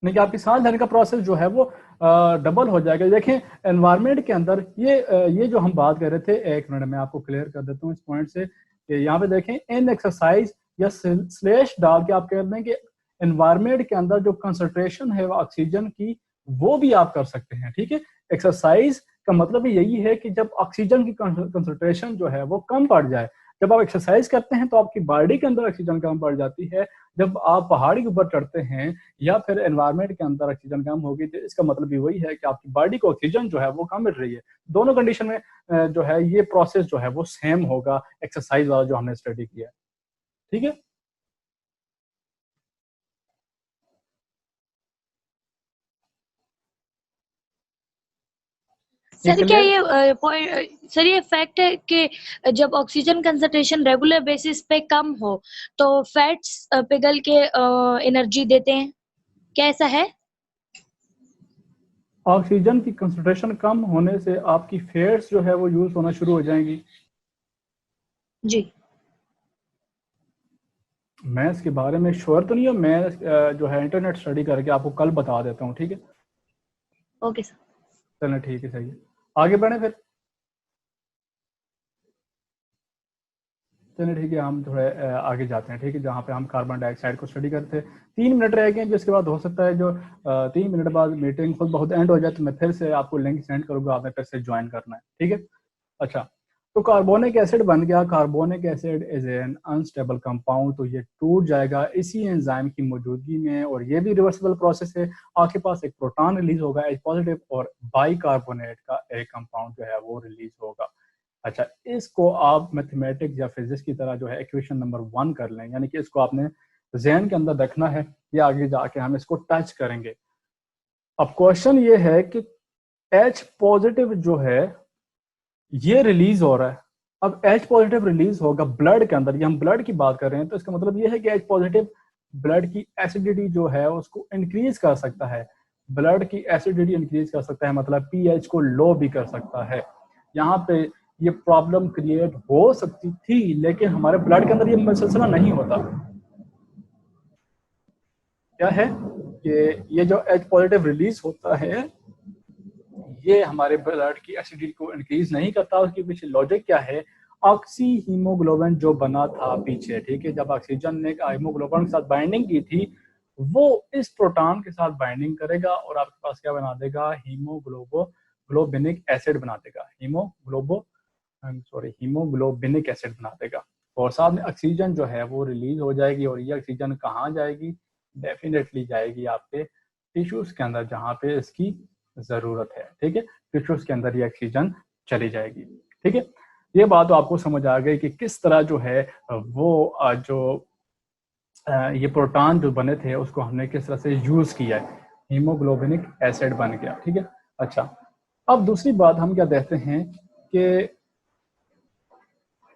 नहीं कि आपकी सांस लेने का प्रोसेस जो है वो डबल हो जाएगा। देखें एनवायरनमेंट के अंदर ये जो हम बात कर रहे थे, एक मिनट में आपको क्लियर कर देता हूँ इस पॉइंट से कि यहाँ पे देखें इन एक्सरसाइज या स्लैश डाल के आप कह रहे हैं कि एनवायरनमेंट के अंदर जो कंसंट्रेशन है ऑक्सीजन की वो भी आप कर सकते हैं, ठीक है। एक्सरसाइज का मतलब यही है कि जब ऑक्सीजन की कंसंट्रेशन जो है वो कम पड़ जाए, जब आप एक्सरसाइज करते हैं तो आपकी बॉडी के अंदर ऑक्सीजन कम पड़ जाती है। जब आप पहाड़ी के ऊपर चढ़ते हैं या फिर एनवायरनमेंट के अंदर ऑक्सीजन कम होगी तो इसका मतलब भी वही है कि आपकी बॉडी को ऑक्सीजन जो है वो कम मिल रही है। दोनों कंडीशन में जो है ये प्रोसेस जो है वो सेम होगा एक्सरसाइज वाला जो हमने स्टडी किया है, ठीक है। सर क्या क्लियर? ये सर ये फैक्ट है कि जब ऑक्सीजन कंसंट्रेशन रेगुलर बेसिस पे कम हो तो फैट्स पिघल के एनर्जी देते हैं, क्या ऐसा है? ऑक्सीजन की कंसंट्रेशन कम होने से आपकी फैट्स जो है वो यूज होना शुरू हो जाएंगी। जी मैं इसके बारे में श्योर तो नहीं हूँ, मैं जो है इंटरनेट स्टडी करके आपको कल बता देता हूँ, ठीक है। Okay sir. चलो ठीक है, सही है, आगे बढ़े फिर। चलिए ठीक है, हम जो है आगे जाते हैं, ठीक है, जहाँ पे हम कार्बन डाइऑक्साइड को स्टडी करते हैं। 3 मिनट रह गए, जिसके बाद हो सकता है जो 3 मिनट बाद मीटिंग खुद बहुत एंड हो जाए, तो मैं फिर से आपको लिंक सेंड करूँगा, आपने फिर से ज्वाइन करना है, ठीक है। अच्छा, तो कार्बोनिक एसिड बन गया। Carbonic acid is an unstable compound, तो ये टूट जाएगा इसी एंजाइम की मौजूदगी में, और ये भी रिवर्सिबल प्रोसेस है। आपके पास एक प्रोटॉन रिलीज होगा H पॉजिटिव, और बाइकार्बोनेट का एक कंपाउंड जो है वो रिलीज होगा। अच्छा, इसको आप मैथमेटिक्स या फिजिक्स की तरह जो है इक्वेशन नंबर 1 कर लें, यानी कि इसको आपने जहन के अंदर रखना है, ये आगे जाके हम इसको टच करेंगे। अब क्वेश्चन ये है कि H पॉजिटिव जो है ये रिलीज हो रहा है। अब H पॉजिटिव रिलीज होगा ब्लड के अंदर, ये हम ब्लड की बात कर रहे हैं, तो इसका मतलब ये है कि H पॉजिटिव ब्लड की एसिडिटी जो है उसको इंक्रीज कर सकता है। ब्लड की एसिडिटी इंक्रीज कर सकता है, मतलब पीएच को लो भी कर सकता है। यहाँ पे ये प्रॉब्लम क्रिएट हो सकती थी, लेकिन हमारे ब्लड के अंदर ये सिलसिला नहीं होता। क्या है कि ये जो H पॉजिटिव रिलीज होता है, ये हमारे ब्लड की एसिडिटी को इंक्रीज नहीं करता। उसके पीछे लॉजिक क्या है? ऑक्सी हीमोग्लोबिन जो बना था पीछे, ठीक है, जब ऑक्सीजन ने हीमोग्लोबिन के साथ बाइंडिंग की थी, वो इस प्रोटॉन के साथ बाइंडिंग करेगा और आपके पास क्या बना देगा? हीमोग्लोबिनिक एसिड बना देगा। हीमोग्लोबिनिक एसिड बना देगा, और साथ में ऑक्सीजन जो है वो रिलीज हो जाएगी। और ये ऑक्सीजन कहाँ जाएगी? डेफिनेटली जाएगी आपके टिश्यूज के अंदर, जहाँ पे इसकी जरूरत है, ठीक है। टिश्यूज के अंदर ये ऑक्सीजन चली जाएगी, ठीक है। ये बात तो आपको समझ आ गई कि किस तरह जो है वो जो ये प्रोटॉन जो बने थे उसको हमने किस तरह से यूज किया है। हीमोग्लोबिनिक एसिड बन गया, ठीक है। अच्छा, अब दूसरी बात हम क्या देखते हैं कि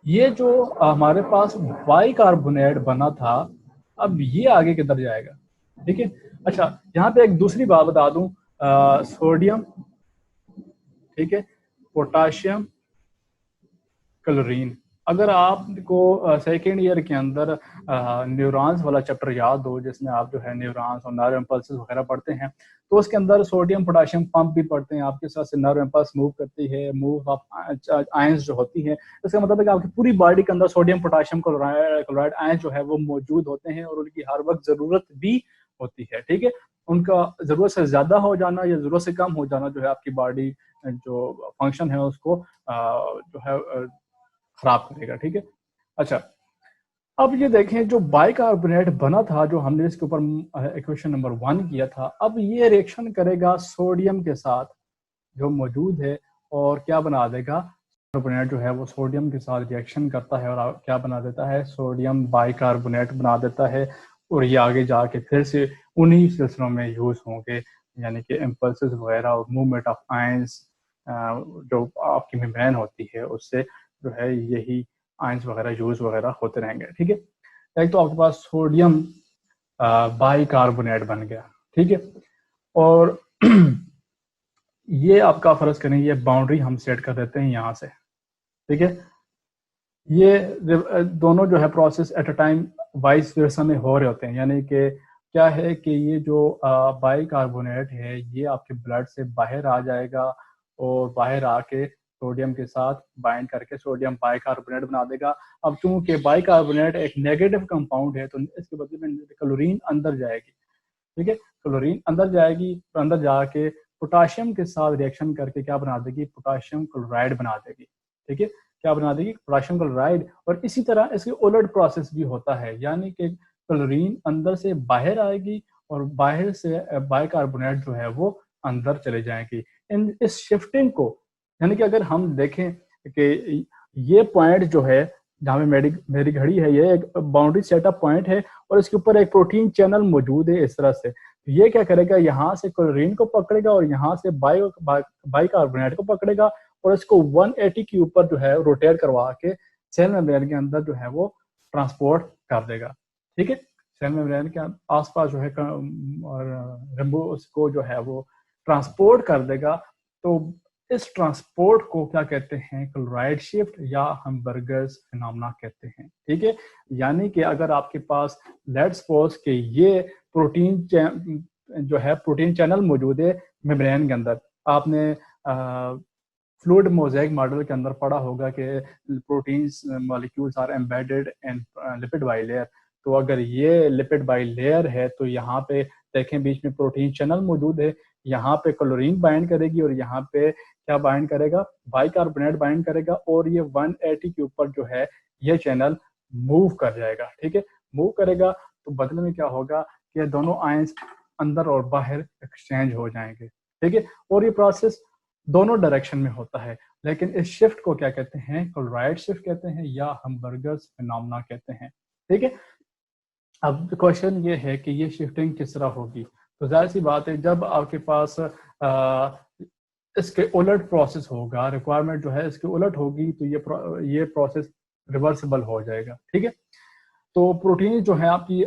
ये जो हमारे पास बाइकार्बोनेट बना था, अब ये आगे किधर जाएगा? ठीक है। अच्छा, यहाँ पे एक दूसरी बात बता दूं, सोडियम, ठीक है, पोटाशियम, क्लोरीन। अगर आपको सेकेंड ईयर के अंदर न्यूरॉन्स वाला चैप्टर याद हो, जिसमें आप जो है न्यूरॉन्स और नर्व इम्पल्सेस वगैरह पढ़ते हैं, तो उसके अंदर सोडियम पोटाशियम पंप भी पढ़ते हैं। आपके साथ से नर्व इम्पल्स मूव करती है, मूव ऑफ आयंस जो होती है। इसका मतलब है कि आपकी पूरी बॉडी के अंदर सोडियम पोटाशियम क्लोराइड आयंस जो है वो मौजूद होते हैं, और उनकी हर वक्त जरूरत भी होती है, ठीक है। उनका जरूरत से ज्यादा हो जाना या जरूरत से कम हो जाना जो है आपकी बॉडी जो फंक्शन है उसको जो है खराब करेगा, ठीक है। अच्छा, अब ये देखें, जो बाइकार्बोनेट बना था, जो हमने इसके ऊपर इक्वेशन नंबर 1 किया था, अब ये रिएक्शन करेगा सोडियम के साथ जो मौजूद है, और क्या बना देगा? कार्बोनेट जो है वो सोडियम के साथ रिएक्शन करता है और क्या बना देता है? सोडियम बाइकार्बोनेट बना देता है। और ये आगे जाके फिर से उन्हीं सिलसिलों में यूज होंगे, यानी कि इम्पल्सेस वगैरह और मूवमेंट ऑफ आयंस जो आपकी मेम्ब्रेन होती है उससे जो है यही आयंस वगैरह यूज वगैरह होते रहेंगे, ठीक है। एक तो आपके पास सोडियम बाइकार्बोनेट बन गया, ठीक है। और ये आपका फर्ज करें, ये बाउंड्री हम सेट कर देते हैं यहाँ से, ठीक है। ये दोनों जो है process at a time vice versa में हो रहे होते हैं, यानी कि क्या है कि ये जो बाइकार्बोनेट है ये आपके ब्लड से बाहर आ जाएगा, और बाहर आके सोडियम के साथ बाइंड करके सोडियम बाइकार्बोनेट बना देगा। अब चूंकि बाइकार्बोनेट एक नेगेटिव कंपाउंड है, तो इसके बदले में क्लोरीन अंदर जाएगी, ठीक है। क्लोरीन अंदर जाएगी, तो अंदर जाके पोटाशियम के साथ रिएक्शन करके क्या बना देगी? पोटाशियम क्लोराइड बना देगी, ठीक है। क्या बना देगी? Potassium chloride. और इसी तरह इसके उलट प्रोसेस भी होता है, यानी कि क्लोरीन अंदर से बाहर आएगी और बाहर से बाइकार्बोनेट जो है वो अंदर चले जाएंगी। इन इस शिफ्टिंग को, यानी कि अगर हम देखें कि ये पॉइंट जो है जहाँ पे मेरी घड़ी है, ये एक बाउंड्री सेटअप पॉइंट है, और इसके ऊपर एक प्रोटीन चैनल मौजूद है इस तरह से। तो ये क्या करेगा? यहाँ से क्लोरीन को पकड़ेगा और यहाँ से बाइकार्बोनेट को पकड़ेगा, और इसको 180 के ऊपर जो है रोटेट करवा के सेल मेम्ब्रेन के अंदर जो है वो ट्रांसपोर्ट कर देगा, ठीक है। सेल मेम्ब्रेन के आसपास जो है और उसको जो है वो ट्रांसपोर्ट कर देगा। तो इस ट्रांसपोर्ट को क्या कहते हैं, क्लोराइड शिफ्ट या हम बर्गर्स फिनोमेना कहते हैं। ठीक है, यानी कि अगर आपके पास लेट्स सपोज के ये प्रोटीन जो है प्रोटीन चैनल मौजूद है मेम्ब्रेन के अंदर, आपने फ्लूइड मोज़ेक मॉडल के अंदर पढ़ा होगा कि proteins molecules are embedded in lipid bilayer. तो अगर ये लिपिड बाइलेयर है तो यहाँ पे देखें बीच में प्रोटीन चैनल मौजूद है, यहाँ पे क्लोरीन बाइंड करेगी और यहाँ पे क्या बाइंड करेगा, बाइकार्बोनेट बाइंड करेगा, और ये 180 के ऊपर जो है ये चैनल मूव कर जाएगा। ठीक है, मूव करेगा तो बदले में क्या होगा कि दोनों आयंस अंदर और बाहर एक्सचेंज हो जाएंगे। ठीक है, और ये प्रोसेस दोनों डायरेक्शन में होता है, लेकिन इस शिफ्ट को क्या कहते हैं, क्लोराइड शिफ्ट कहते हैं या हम बर्गर्स फिनोमेना कहते हैं। ठीक है, अब क्वेश्चन ये है कि ये शिफ्टिंग किस तरह होगी। तो जाहिर सी बात है, जब आपके पास इसके उलट प्रोसेस होगा, रिक्वायरमेंट जो है इसके उलट होगी, तो ये प्रोसेस रिवर्सिबल हो जाएगा। ठीक है, तो प्रोटीन जो है आपकी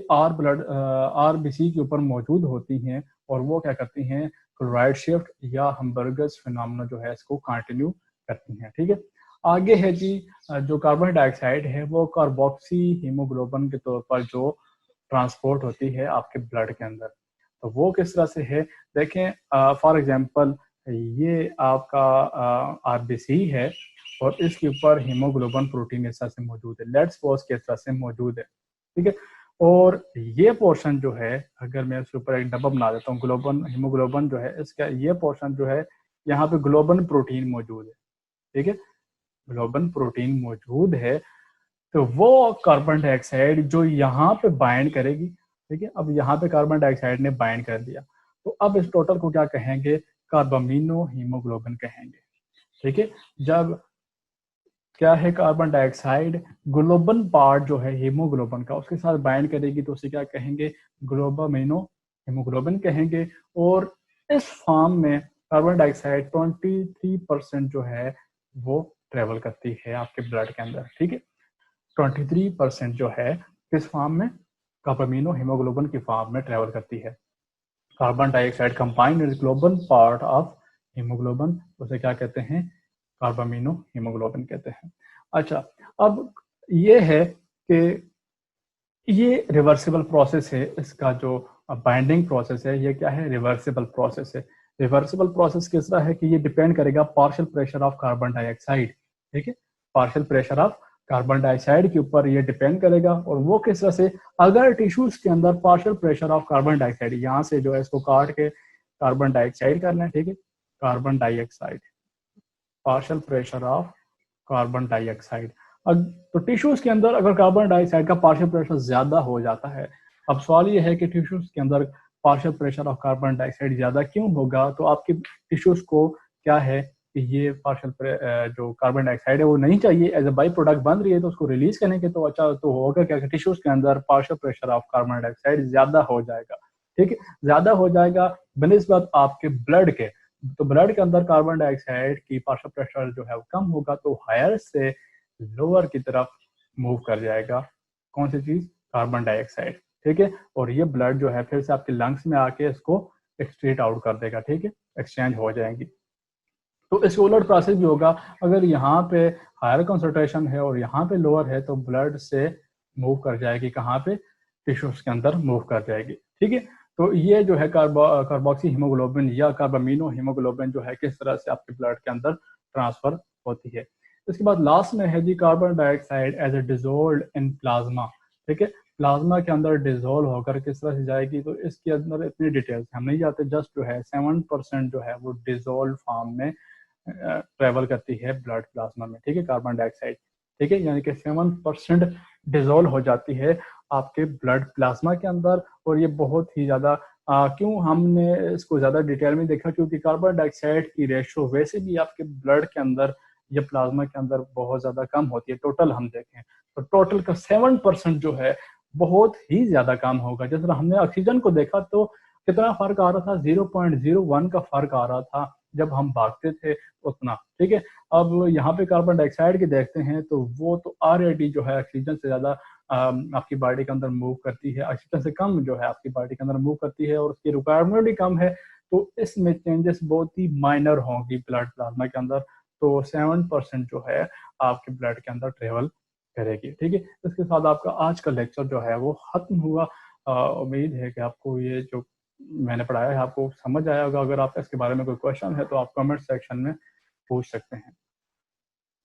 आरबीसी के ऊपर मौजूद होती हैं और वो क्या करती हैं, क्लोराइड शिफ्ट या हम बर्गर्स फिनोमेना जो है इसको कंटिन्यू करती हैं। ठीक है, आगे है जी जो कार्बन डाइऑक्साइड है वो कार्बोक्सी हीमोग्लोबिन के तौर पर जो ट्रांसपोर्ट होती है आपके ब्लड के अंदर, तो वो किस तरह से है। देखें फॉर एग्जांपल ये आपका आरबीसी है और इसके ऊपर हीमोग्लोबिन प्रोटीन इस तरह से मौजूद है, लेट्स सपोज के इस तरह से मौजूद है। ठीक है, और ये पोर्शन जो है, अगर मैं इसके ऊपर एक डब्बा बना देता हूँ, ग्लोबन हीमोग्लोबिन जो है इसका ये पोर्शन जो है, यहाँ पे ग्लोबन प्रोटीन मौजूद है। ठीक है, ग्लोबन प्रोटीन मौजूद है, तो वो कार्बन डाइऑक्साइड जो यहाँ पे बाइंड करेगी। ठीक है, अब यहाँ पे कार्बन डाइऑक्साइड ने बाइंड कर दिया, तो अब इस टोटल को क्या कहेंगे, कार्बामिनो हीमोग्लोबिन कहेंगे। ठीक है, जब क्या है कार्बन डाइऑक्साइड ग्लोबन पार्ट जो है हीमोग्लोबिन का उसके साथ बाइंड करेगी तो उसे क्या कहेंगे, ग्लोबामिनो हीमोग्लोबिन कहेंगे। और इस फॉर्म में कार्बन डाइऑक्साइड 23% जो है वो ट्रेवल करती है आपके ब्लड के अंदर। ठीक है, 23% जो है किस फॉर्म में, कार्बामिनो हीमोग्लोबिन की फॉर्म में ट्रेवल करती है। Carbon dioxide combined with globin part of haemoglobin, उसे क्या कहते हैं, कार्बामिनो हीमोग्लोबिन कहते हैं। अच्छा, अब ये है कि ये रिवर्सिबल प्रोसेस है, इसका जो बाइंडिंग प्रोसेस है ये क्या है, रिवर्सिबल प्रोसेस है। रिवर्सिबल प्रोसेस किस तरह है कि ये डिपेंड करेगा partial pressure of carbon dioxide. ठीक है, partial pressure of carbon dioxide के ऊपर ये डिपेंड करेगा, और वो किस तरह से, अगर टिश्यूज के अंदर partial pressure of carbon dioxide, यहाँ से जो है इसको काट के कार्बन डाइऑक्साइड करना है। ठीक है, carbon dioxide, partial pressure of carbon dioxide, तो टिश्यूज के अंदर अगर कार्बन डाइऑक्साइड का पार्शियल प्रेशर ज्यादा हो जाता है, अब सवाल ये है कि टिश्यूज के अंदर partial pressure of carbon dioxide ज्यादा क्यों होगा, तो आपकी टिश्यूज को क्या है कि ये पार्शियल जो कार्बन डाइऑक्साइड है वो नहीं चाहिए, एज ए बाई प्रोडक्ट बन रही है, तो उसको रिलीज करने के तो अच्छा तो होगा क्या कि टिश्यूज के अंदर partial pressure of carbon dioxide ज्यादा हो जाएगा। ठीक है, ज्यादा हो जाएगा बनिस्बत आपके ब्लड के, तो ब्लड के अंदर कार्बन डाइऑक्साइड की पार्शियल प्रेशर जो है वो कम होगा, तो हायर से लोअर की तरफ मूव कर जाएगा कौन सी चीज, कार्बन डाइऑक्साइड। ठीक है, और ये ब्लड जो है फिर से आपके लंग्स में आके इसको एक्सक्रीट आउट कर देगा। ठीक है, एक्सचेंज हो जाएंगी। तो इसके उलट प्रोसेस भी होगा, अगर यहाँ पे हायर कंसंट्रेशन है और यहाँ पे लोअर है तो ब्लड से मूव कर जाएगी कहाँ पे, टिश्यूज के अंदर मूव कर जाएगी। ठीक है, तो ये जो है कार्बोक्सी हीमोग्लोबिन या कार्बामिनो हीमोग्लोबिन जो है किस तरह से आपके ब्लड के अंदर ट्रांसफर होती है। इसके बाद लास्ट में है जी carbon dioxide as a dissolve in plasma. ठीक है, प्लाज्मा के अंदर डिजोल्व होकर किस तरह से जाएगी, तो इसके अंदर इतनी डिटेल्स हम नहीं जाते, जस्ट जो है 7% जो है वो डिजोल्व फॉर्म में ट्रेवल करती है ब्लड प्लाज्मा में। ठीक है, कार्बन डाइऑक्साइड। ठीक है, यानी कि 7% डिजोल्व हो जाती है आपके ब्लड प्लाज्मा के अंदर, और ये बहुत ही ज्यादा क्यों हमने इसको ज्यादा डिटेल में देखा, क्योंकि कार्बन डाइऑक्साइड की रेशो वैसे भी आपके ब्लड के अंदर या प्लाज्मा के अंदर बहुत ज्यादा कम होती है। टोटल हम देखें तो टोटल का 7% जो है बहुत ही ज्यादा कम होगा। जिस तरह हमने ऑक्सीजन को देखा तो कितना फर्क आ रहा था, 0.01 का फर्क आ रहा था जब हम भागते थे उतना। ठीक है, अब यहाँ पे कार्बन डाइऑक्साइड के देखते हैं तो वो तो ऑलरेडी जो है ऑक्सीजन से ज्यादा आपकी बॉडी के अंदर मूव करती है, ऑक्सीजन से कम जो है आपकी बॉडी के अंदर मूव करती है, और उसकी रिक्वायरमेंट भी कम है। तो इसमें चेंजेस बहुत ही माइनर होंगी ब्लड प्लाज्मा के अंदर, तो 7% जो है आपके ब्लड के अंदर ट्रेवल करेगी। ठीक है, इसके साथ आपका आज का लेक्चर जो है वो खत्म हुआ। उम्मीद है कि आपको ये जो मैंने पढ़ाया है आपको समझ आया होगा। अगर आपका इसके बारे में कोई क्वेश्चन है तो आप कमेंट सेक्शन में पूछ सकते हैं।